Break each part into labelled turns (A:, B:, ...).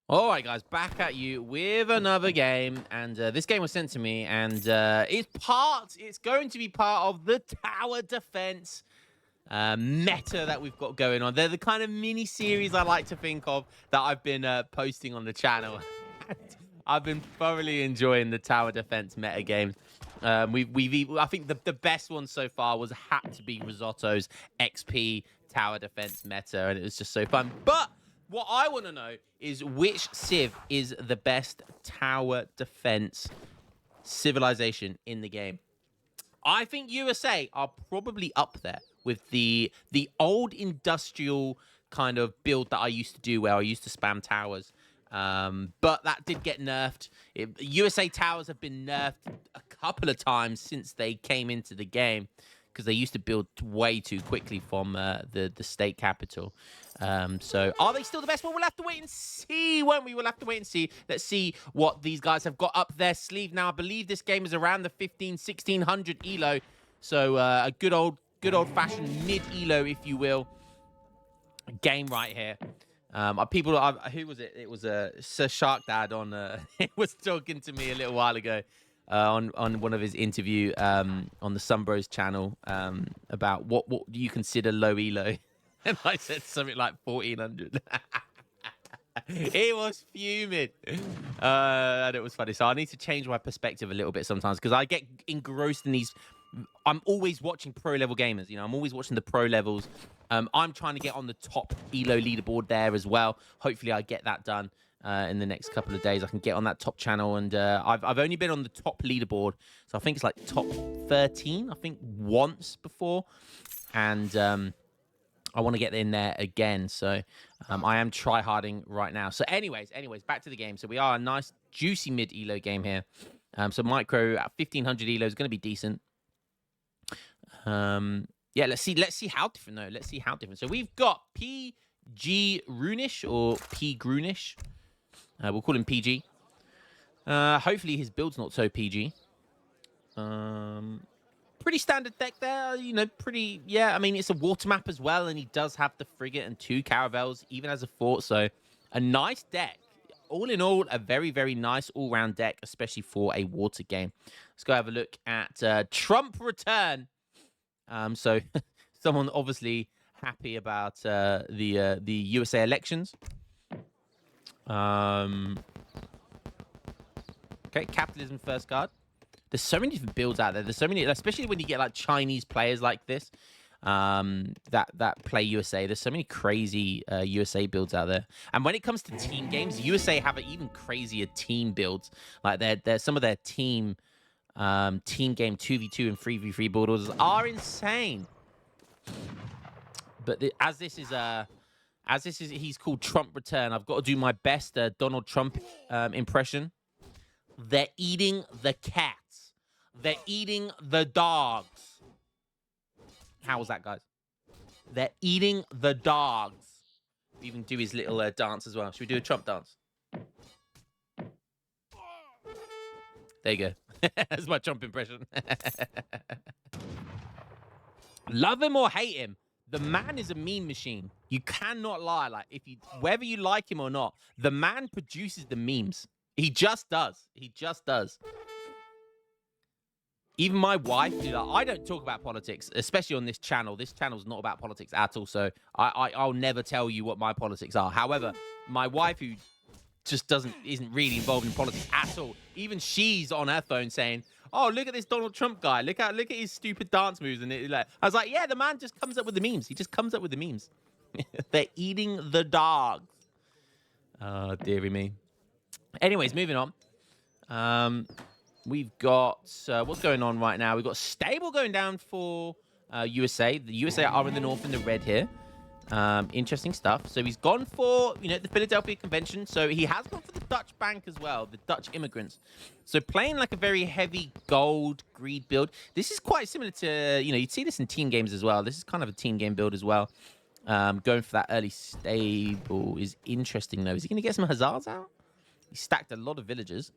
A: All right, guys, back at you with another game, and this game was sent to me, and it's going to be part of the tower defense meta that we've got going on. They're the kind of mini series I like to think of that I've been posting on the channel. I've been thoroughly enjoying the tower defense meta games. I think the best one so far had to be Risotto's XP tower defense meta, and it was just so fun. But what I want to know is which civ is the best tower defense civilization in the game. I think USA are probably up there with the old industrial kind of build that I used to do, where I used to spam towers. But that did get nerfed. USA towers have been nerfed a couple of times since they came into the game, because they used to build way too quickly from the state capital. So are they still the best? Well, we'll have to wait and see, won't we? We'll have to wait and see. Let's see what these guys have got up their sleeve now. I believe this game is around the 1600 elo. So a good old-fashioned mid-elo, if you will, game right here. Who was it? It was Sir Shark Dad on. It was talking to me a little while ago on one of his interview on the Sunbros channel about what do you consider low elo, and I said something like 1400. He was fuming, and it was funny. So I need to change my perspective a little bit sometimes, because I get engrossed in these. I'm always watching pro level gamers. I'm always watching the pro levels. I'm trying to get on the top elo leaderboard there as well. Hopefully, I get that done in the next couple of days. I can get on that top channel, and I've only been on the top leaderboard, so I think it's like top 13. I think once before, and I want to get in there again. So I am try-harding right now. So anyways, back to the game. So we are a nice juicy mid elo game here. So micro at 1500 elo is going to be decent. Yeah, let's see how different though. Let's see how different. So we've got PG Runish or P Grunish. We'll call him PG. Hopefully his build's not so PG. Pretty standard deck there, pretty, yeah. I mean, it's a water map as well, and he does have the frigate and 2 caravels, even as a fort. So a nice deck. All in all, a very, very nice all-round deck, especially for a water game. Let's go have a look at Trump return. So someone obviously happy about the USA elections. Okay, capitalism first card. There's so many different builds out there. There's so many, especially when you get like Chinese players like this that play USA. There's so many crazy USA builds out there. And when it comes to team games, USA have an even crazier team builds. Like some of their team game 2v2 and 3v3 builders are insane. But as this is he's called Trump return, I've got to do my best Donald Trump impression. They're eating the cats. They're eating the dogs. How was that, guys? They're eating the dogs. We even do his little dance as well. Should we do a Trump dance? There you go. That's my Trump impression. Love him or hate him, the man is a meme machine. You cannot lie. Like, whether you like him or not, the man produces the memes. He just does. He just does. Even my wife, I don't talk about politics, especially on this channel. This channel's not about politics at all, so I'll never tell you what my politics are. However, my wife, who just isn't really involved in politics at all, even she's on her phone saying, "Oh, look at this Donald Trump guy. Look at his stupid dance moves." And I was like, "Yeah, the man just comes up with the memes. He just comes up with the memes." They're eating the dogs. Oh, dearie me. Anyways, moving on. We've got what's going on right now. We've got stable going down for USA. The USA are in the north in the red here. Interesting stuff. So he's gone for, the Philadelphia Convention. So he has gone for the Dutch Bank as well, the Dutch immigrants. So playing like a very heavy gold greed build. This is quite similar to, you'd see this in team games as well. This is kind of a team game build as well. Going for that early stable is interesting, though. Is he going to get some Hazards out? He stacked a lot of villagers.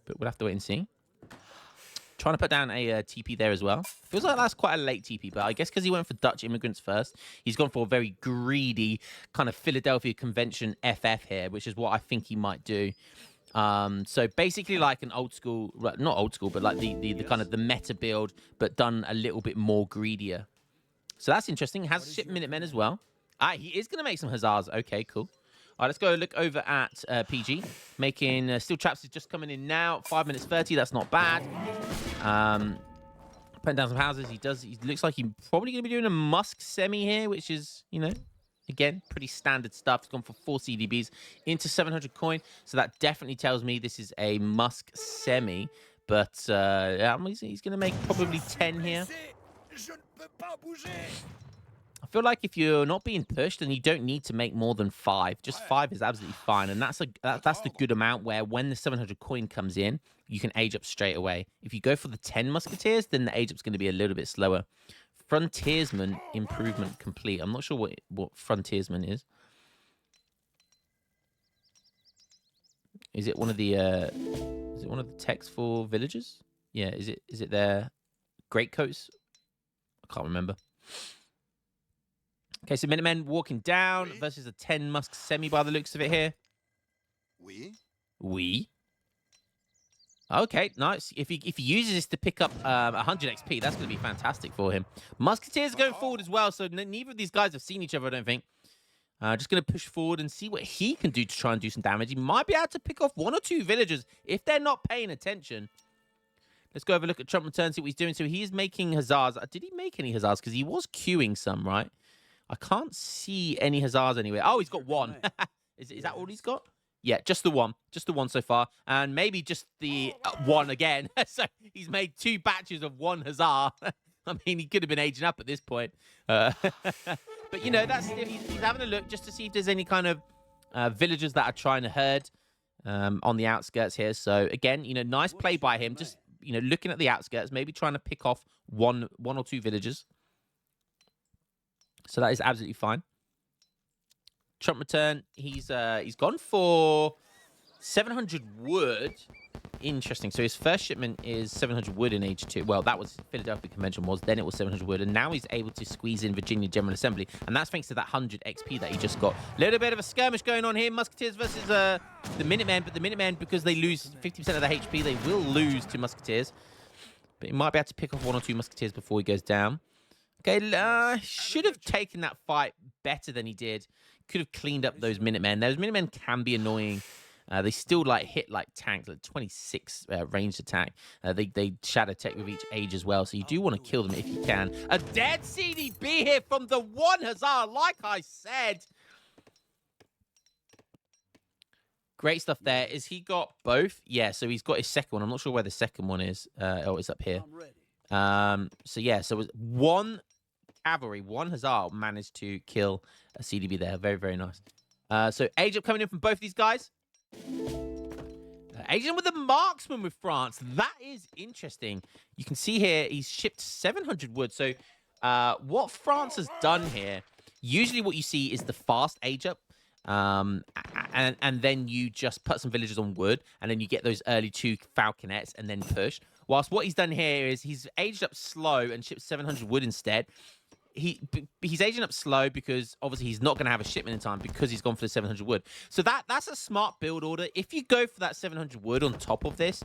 A: But we'll have to wait and see. Trying to put down a TP there as well. Feels like that's quite a late TP, but I guess because he went for Dutch immigrants first, he's gone for a very greedy kind of Philadelphia Convention FF here, which is what I think he might do. So basically like an old school, not old school, but like the kind of the meta build, but done a little bit more greedier. So that's interesting. Has ship Minutemen as well. He is going to make some Hussars. Okay, cool. All right, let's go look over at PG. Making steel traps is just coming in now. 5 minutes 30. That's not bad. Putting down some houses. He looks like he's probably going to be doing a Musk semi here, which is, you know, again, pretty standard stuff. He's gone for 4 CDBs into 700 coin. So that definitely tells me this is a Musk semi. But yeah, he's going to make probably 10 here. I feel like if you're not being pushed, then you don't need to make more than 5. Just 5 is absolutely fine, and that's the good amount where when the 700 coin comes in, you can age up straight away. If you go for the 10 musketeers, then the age up's going to be a little bit slower. Frontiersman improvement complete. I'm not sure what frontiersman is. Is it one of the texts for villagers? Yeah. Is it their greatcoats? I can't remember. Okay, so Minutemen walking down versus a 10 Musk semi by the looks of it here. Oui. Okay, nice. If he uses this to pick up 100 XP, that's going to be fantastic for him. Musketeers are going forward as well, so neither of these guys have seen each other, I don't think. Just going to push forward and see what he can do to try and do some damage. He might be able to pick off 1 or 2 villagers if they're not paying attention. Let's go have a look at Trump return, see what he's doing. So he is making Hussars. Did he make any Hussars? Because he was queuing some, right? I can't see any Hussars anywhere. Oh, he's got 1. Is that all he's got? Yeah, just the one. Just the 1 so far. And maybe just the 1 again. So he's made 2 batches of 1 Hussar. I mean, he could have been aging up at this point. But, you know, he's having a look just to see if there's any kind of villagers that are trying to herd on the outskirts here. So, again, you know, nice play by him. Just, you know, looking at the outskirts, maybe trying to pick off one or 2 villagers. So that is absolutely fine. Trump return. He's gone for 700 wood. Interesting. So his first shipment is 700 wood in age 2. Well, that was Philadelphia Convention was. Then it was 700 wood, and now he's able to squeeze in Virginia General Assembly, and that's thanks to that 100 XP that he just got. A little bit of a skirmish going on here. Musketeers versus the Minutemen, but the Minutemen, because they lose 50% of their HP, they will lose to Musketeers. But he might be able to pick off 1 or 2 Musketeers before he goes down. Okay, should have taken that fight better than he did. Could have cleaned up those Minutemen. Those Minutemen can be annoying. They still hit like tanks, like 26 ranged attack. They shadow tech with each age as well, so you do want to kill them if you can. A dead CDB here from the 1 Hussar, like I said. Great stuff there. Is he got both? Yeah, so he's got his second one. I'm not sure where the second one is. Oh, it's up here. So yeah, so it was 1 cavalry, 1 Hussar managed to kill a CDB there. Very, very nice. So age up coming in from both these guys. Agent with the marksman with France. That is interesting. You can see here he's shipped 700 wood. So what France has done here, usually what you see is the fast age up. And then you just put some villagers on wood, and then you get those early 2 falconets and then push. Whilst what he's done here is he's aged up slow and shipped 700 wood instead. He's aging up slow because obviously he's not going to have a shipment in time because he's gone for the 700 wood. So that's a smart build order. If you go for that 700 wood on top of this,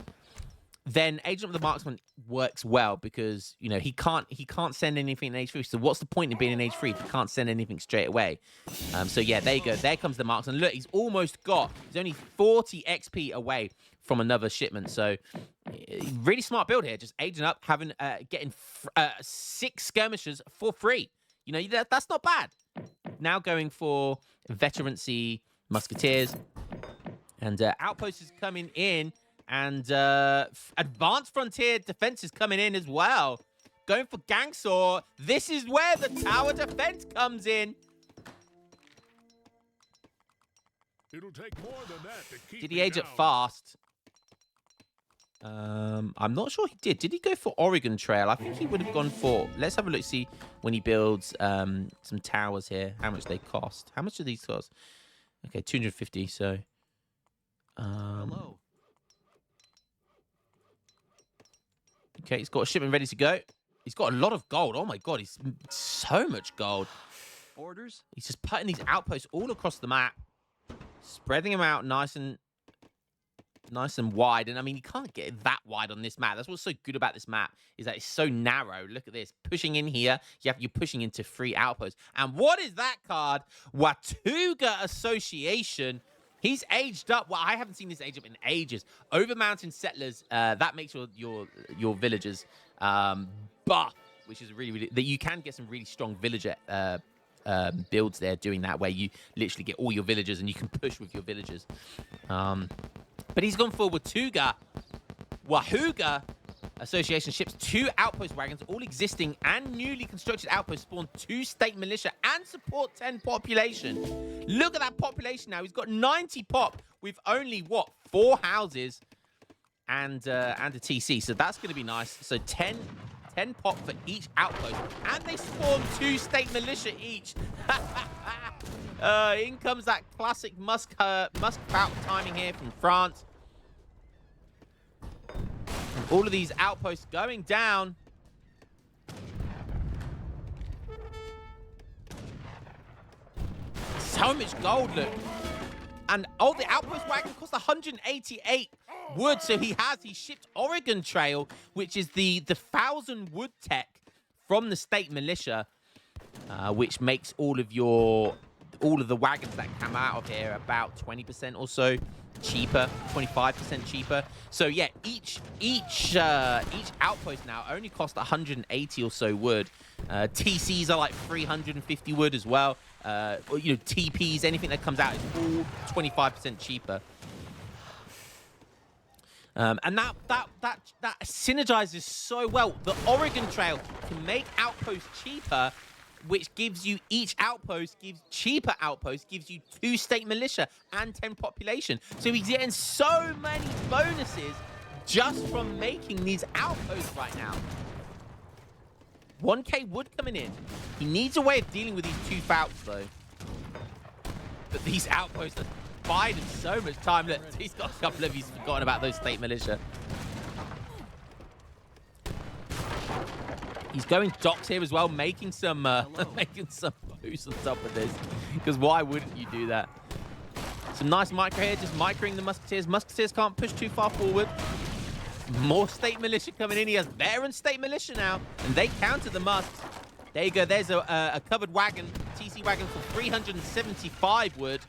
A: then Agent of the Marksman works well because, you know, he can't send anything in age 3. So what's the point in being in age 3 if he can't send anything straight away? So yeah, there you go. There comes the Marksman. Look, he's only 40 XP away from another shipment. So really smart build here. Just aging up, getting 6 skirmishers for free. You know, that's not bad. Now going for veterancy musketeers. And outposts is coming in. And advanced frontier defense is coming in as well. Going for Gangsaw. This is where the tower defense comes in.
B: It'll take more than that to keep
A: Did he age up fast? I'm not sure he did. Did he go for Oregon Trail? I think he would have gone for... Let's have a look, see when he builds some towers here, how much they cost. How much do these cost? Okay, 250, so... Hello. Okay, he's got a shipment ready to go. He's got a lot of gold. Oh my god, he's so much gold.
C: Orders?
A: He's just putting these outposts all across the map, spreading them out nice and wide. And I mean, you can't get it that wide on this map. That's what's so good about this map, is that it's so narrow. Look at this. Pushing in here, you're pushing into 3 outposts. And what is that card? Watuga Association. He's aged up. Well, I haven't seen this age up in ages. Over mountain settlers, that makes your villagers buff, which is really, that you can get some really strong villager builds there doing that, where you literally get all your villagers and you can push with your villagers. But he's gone for Watuga Association ships 2 outpost wagons, all existing and newly constructed outposts spawn 2 state militia and support 10 population. Look at that population now. He's got 90 pop with only, what, 4 houses and a TC. So that's going to be nice. So 10 pop for each outpost. And they spawn 2 state militia each. In comes that classic Muscat timing here from France. And all of these outposts going down. So much gold, look. And oh, the outpost wagon cost 188 wood. So he shipped Oregon Trail, which is the 1,000 wood tech from the state militia, which makes all of the wagons that come out of here about 20% or so cheaper, 25% cheaper. So yeah, each outpost now only cost 180 or so wood. TCs are like 350 wood as well. TPs, anything that comes out is all 25% cheaper. And that synergizes so well. The Oregon Trail can make outposts cheaper, which gives you cheaper outposts, gives you 2 state militia and 10 population. So he's getting so many bonuses just from making these outposts right now. 1k wood coming in. He needs a way of dealing with these 2 fouts, though. But these outposts are buying him so much time. Look, he's got a couple of, he's forgotten about those state militia. He's going docks here as well, making some boost on top of this. Because why wouldn't you do that? Some nice micro here, just microing the musketeers. Musketeers can't push too far forward. More state militia coming in. He has Baron state militia now, and they counter the musks. There you go. There's a covered wagon, TC wagon for 375 wood.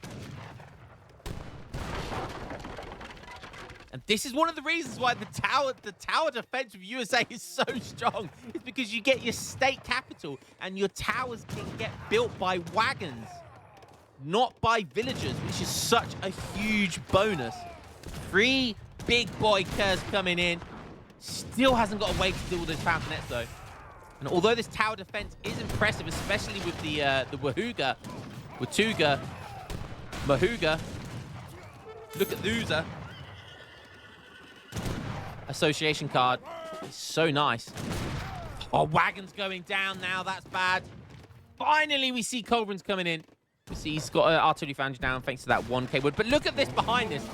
A: And this is one of the reasons why the tower defense of USA is so strong. It's because you get your state capital, and your towers can get built by wagons, not by villagers, which is such a huge bonus. 3 big boy curs coming in. Still hasn't got a way to deal with those fountainets, though. And although this tower defense is impressive, especially with the Watuga, Mahuga, look at Luza. Association card. It's so nice. Oh, wagons going down now. That's bad. Finally, we see Culverin's coming in. We see he's got an artillery foundry down thanks to that 1k wood. But look at this behind this.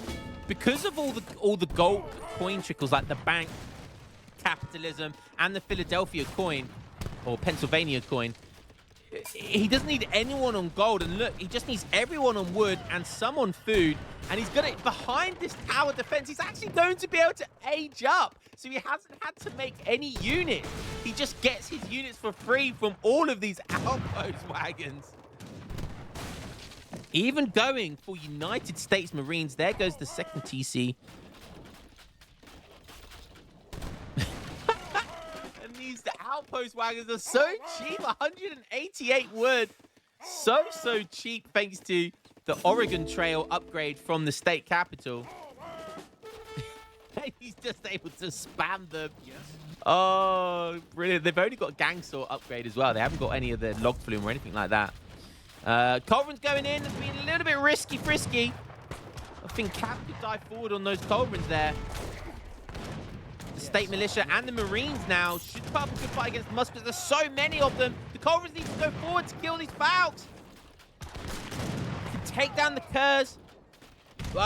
A: Because of all the gold coin trickles, like the bank capitalism and the Philadelphia coin or Pennsylvania coin, he doesn't need anyone on gold. And look, he just needs everyone on wood and some on food. And he's got it behind this tower defense. He's actually going to be able to age up. So he hasn't had to make any units. He just gets his units for free from all of these outpost wagons. Even going for United States Marines. There goes the second TC. And these outpost wagons are so cheap. 188 wood. So cheap thanks to the Oregon Trail upgrade from the state capital. He's just able to spam them. Oh, brilliant. They've only got gang sword upgrade as well. They haven't got any of the log flume or anything like that. Culverin's going in. It's been a little bit risky. I think Cap could dive forward on those Culverins there. The state militia and the Marines now should put up a good fight against the Muskets. There's so many of them. The Culverins need to go forward to kill these Falcons. Take down the Curs.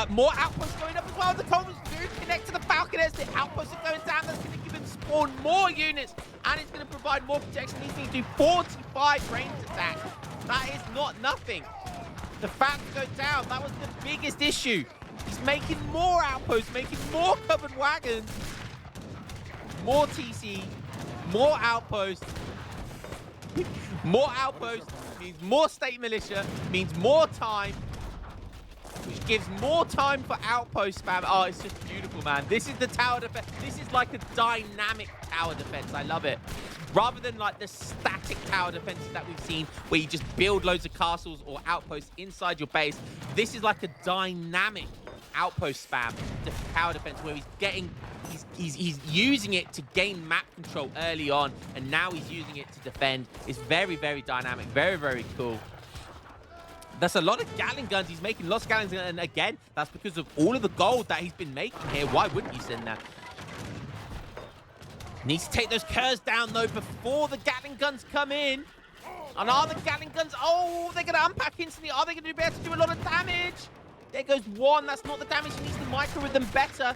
A: More outposts going up as well. The Commons do connect to the Falconers. The outposts are going down. That's going to give him spawn more units, and it's going to provide more protection. These things do 45 ranged attack. That is not nothing. The Falcons go down. That was the biggest issue. He's making more outposts, making more covered wagons, more TC, more outposts. More outposts means more state militia, means more time, which gives more time for outpost spam. Oh, it's just beautiful, man. This is the tower defense. This is like a dynamic tower defense. I love it. Rather than like the static tower defenses that we've seen where you just build loads of castles or outposts inside your base, this is like a dynamic outpost spam tower defense where he's using it to gain map control early on, and now he's using it to defend. It's very, very dynamic, very, very cool. That's a lot of Gatling guns. He's making lots of Gatling guns, and again, that's because of all of the gold that he's been making here. Why wouldn't you send that? Needs to take those Kurs down, though, before the Gatling guns come in. And are the Gatling guns... Oh, they're going to unpack instantly. Are they going to be able to do a lot of damage? There goes one. That's not the damage. He needs to micro with them better.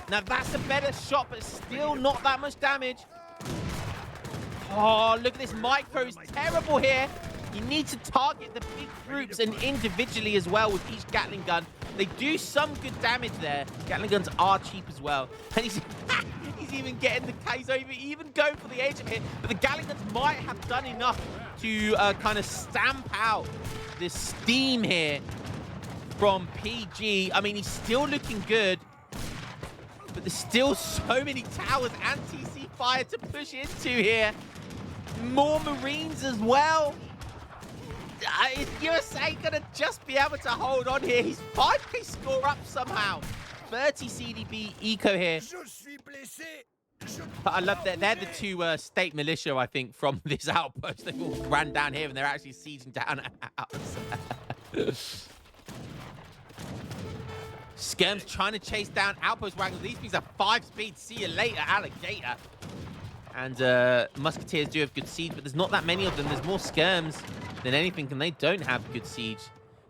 A: Now, that's a better shot, but still not that much damage. Oh, look at this. Micro is terrible here. You need to target the big groups and individually as well with each Gatling gun. They do some good damage there. Gatling guns are cheap as well. And he's even getting the case over, even going for the edge of it. But the Gatling guns might have done enough to kind of stamp out the steam here from PG. I mean, he's still looking good, but there's still so many towers and TC fire to push into here. More Marines as well. Is USA gonna just be able to hold on here? He's 5k score up somehow. 30 CDB eco here. I love that. They're the two state militia, I think, from this outpost. They've all ran down here and they're actually sieging down Skirm's trying to chase down outpost wagons. These things are 5-speed. See you later, alligator. And musketeers do have good siege, but there's not that many of them. There's more skirms than anything, and they don't have good siege.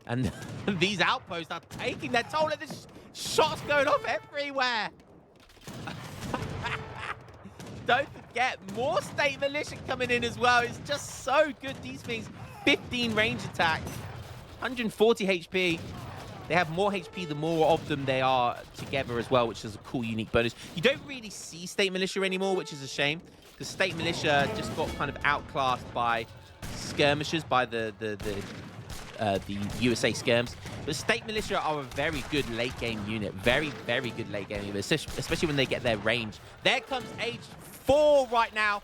A: And these outposts are taking their toll. There's shots going off everywhere. Don't forget, more state militia coming in as well. It's just so good. These things, 15 range attack, 140 HP. They have more HP the more of them they are together as well, which is a cool, unique bonus. You don't really see State Militia anymore, which is a shame, because State Militia just got kind of outclassed by skirmishers, by the USA skirms. But State Militia are a very good late-game unit. Very, very good late-game unit, especially when they get their range. There comes Age 4 right now.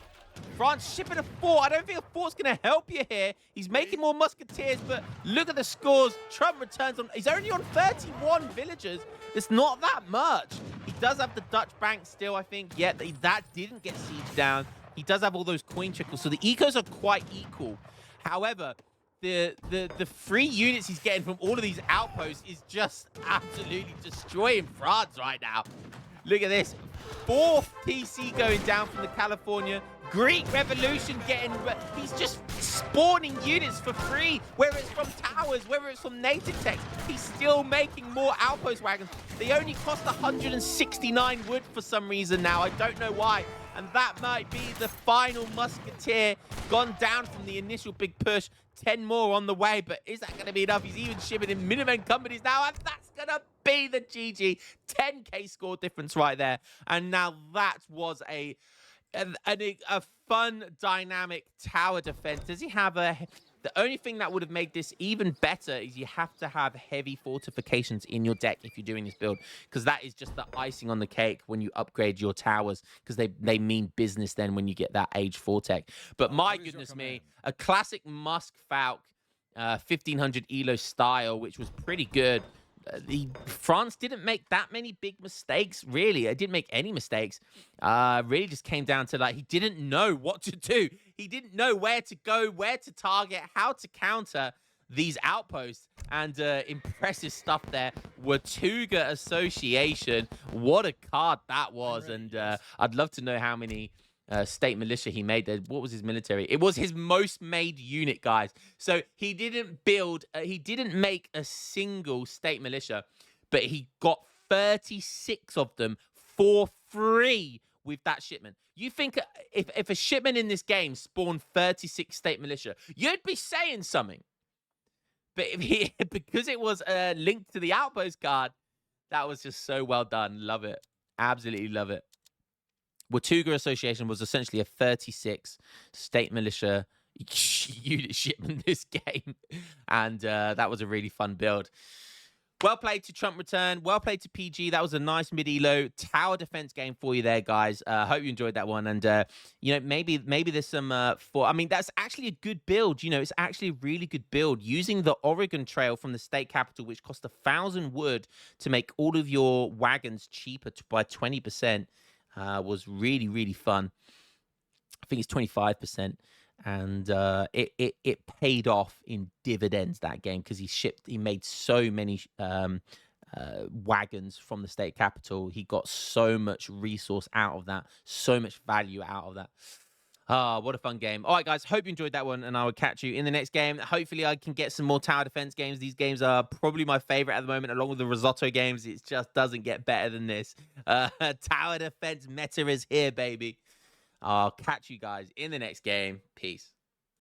A: France shipping a 4. I don't think a 4's going to help you here. He's making more musketeers, but look at the scores. Trump returns on... He's only on 31 villagers. It's not that much. He does have the Dutch bank still, I think. Yeah, that didn't get sieged down. He does have all those coin trickles, so the ecos are quite equal. However, the free units he's getting from all of these outposts is just absolutely destroying France right now. Look at this. 4th PC going down from the California. Greek Revolution getting... He's just spawning units for free, whether it's from towers, whether it's from native techs. He's still making more outpost wagons. They only cost 169 wood for some reason now. I don't know why. And that might be the final musketeer gone down from the initial big push. 10 more on the way, but is that going to be enough? He's even shipping in minimum companies now, and that's going to be the GG. 10k score difference right there. And now that was a fun, dynamic tower defense. Does he have a... The only thing that would have made this even better is you have to have heavy fortifications in your deck if you're doing this build, because that is just the icing on the cake when you upgrade your towers, because they mean business then when you get that Age 4 tech. But my goodness me, a classic Musk Falk 1500 ELO style, which was pretty good. France didn't make that many big mistakes, really. It didn't make any mistakes. Really just came down to, like, he didn't know what to do. He didn't know where to go, where to target, how to counter these outposts. And impressive stuff there. Watuga Association. What a card that was. And I'd love to know how many state militia he made there. What was his military? It was his most made unit, guys. So he didn't build, he didn't make a single state militia, but he got 36 of them for free with that shipment. You think if a shipment in this game spawned 36 state militia, you'd be saying something. But because it was linked to the outpost card, that was just so well done. Love it. Absolutely love it. Watuga Association was essentially a 36 state militia unit shipment this game. And that was a really fun build. Well played to Trump Return. Well played to PG. That was a nice mid-elo tower defense game for you there, guys. Hope you enjoyed that one. And, maybe there's some... I mean, that's actually a good build. It's actually a really good build. Using the Oregon Trail from the state capital, which cost 1,000 wood to make all of your wagons cheaper by 20%, was really, really fun. I think it's 25%. And it paid off in dividends that game because he made so many wagons from the state capital. He got so much resource out of that, so much value out of that. Ah, what a fun game. All right, guys, hope you enjoyed that one, and I will catch you in the next game. Hopefully, I can get some more tower defense games. These games are probably my favorite at the moment, along with the risotto games. It just doesn't get better than this. Tower defense meta is here, baby. I'll catch you guys in the next game. Peace.